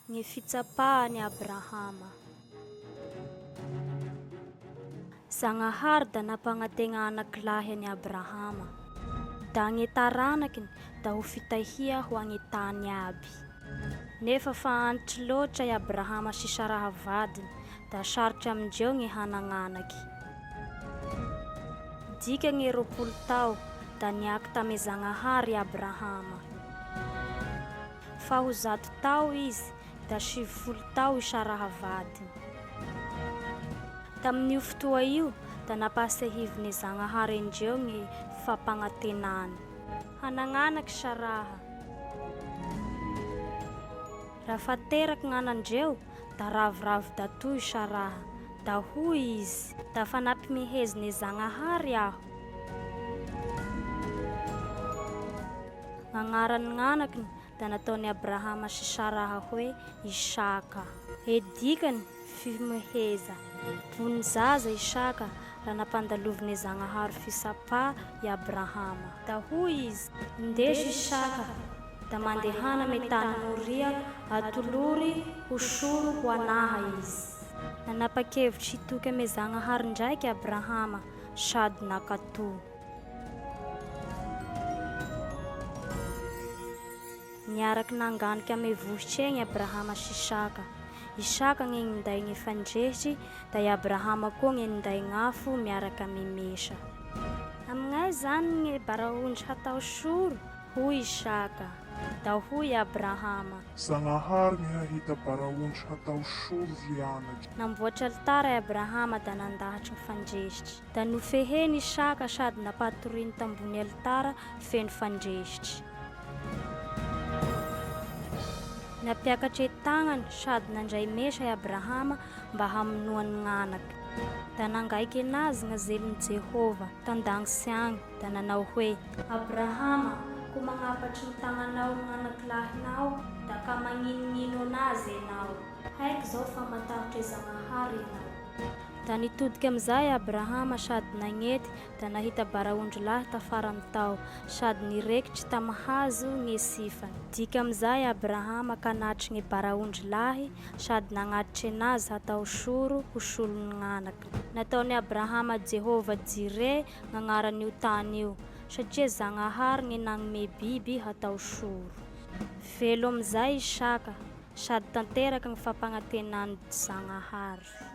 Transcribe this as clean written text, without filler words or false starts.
Ny fitsapahany Abrahama. Zagnahary da nampagnatena anaky lahy any Abrahama. Da agny taranakiny da ho fitahia ho agny tany aby. Nefa fa antitry loatra i Abrahama sy Sara vadiny, da sarotry amindreo ny hanagnanaky. Dika ny 20 tao da niaky tame Zagnahary Abrahama. Fa ho 100 tao izy da 70 tao i Sara vadiny. Tamin'io fotoa io da napasehiviny Zagnahary indreo ny fampanantenany. Hanagnanaky Saraha. Raha fa teraky gn'anandreo da ravoravo datoy Saraha. Da hoy izy, da fa nampimiheziny Zagnahary aho. Gn'agnarany gn'anakiny da nataony Abrahama sy Saraha hoe Isaka. E dikany fimiheza. Vony zaza Isaka raha nampandaloviny Zagnahary fisapa i Abrahama. Da hoy izy, indesy Isaka da mandehana ame tany Moria atolory ho soro ho anaha izy. Nanapa-kevitry hitoky ame Zagnahary ndraiky Abrahama sady nakatò. Niaraky nanganiky ame vohitry egny Abrahama sy Isaka. Isaka ny ninday ny fandresy, da i Abrahama koa ny ninday gn'afo miaraka ame mesa. Aminay zany ny barahondry hatao soro, hoy Isaka. Da hoy Abrahama, Zagnahary ny hahita barahondry hatao soro vianaky. Namboatra alitara i Abrahama da nandahatry ny fandresitry. Da nofeheny Isaka sady napatoriny tambony alitara feno fandresitry. Napiakatry tagnany sady nandray mesa i Abrahama mba hamonoany gn'anaky. Da nangaiky anazy gn'azelon'i Jehova tandagny sy agny da nanao hoe, Abrahama, ko magnapatry ny tagnanao gn'anaky lahinao da ka magninonino anazy enao. Haiko zao fa matahotra Zagnahary enao. Da nitodiky amizay Abrahama sady nagnety da nahita barahondry lahy tafarany tao sady nirekitry tamy hazo ny sifany. Dika amizay Abrahama ka natry ny barahondry lahy sady nagnatitry anazy hatao soro ho solony gn'anaky. Nataony Abrahama Jehova Jire gn'agnaran'io tany io satria Zagnahary ny nagnome biby hatao soro. Velo amizay Isaka sady tanteraky ny fampanantenany Zagnahary.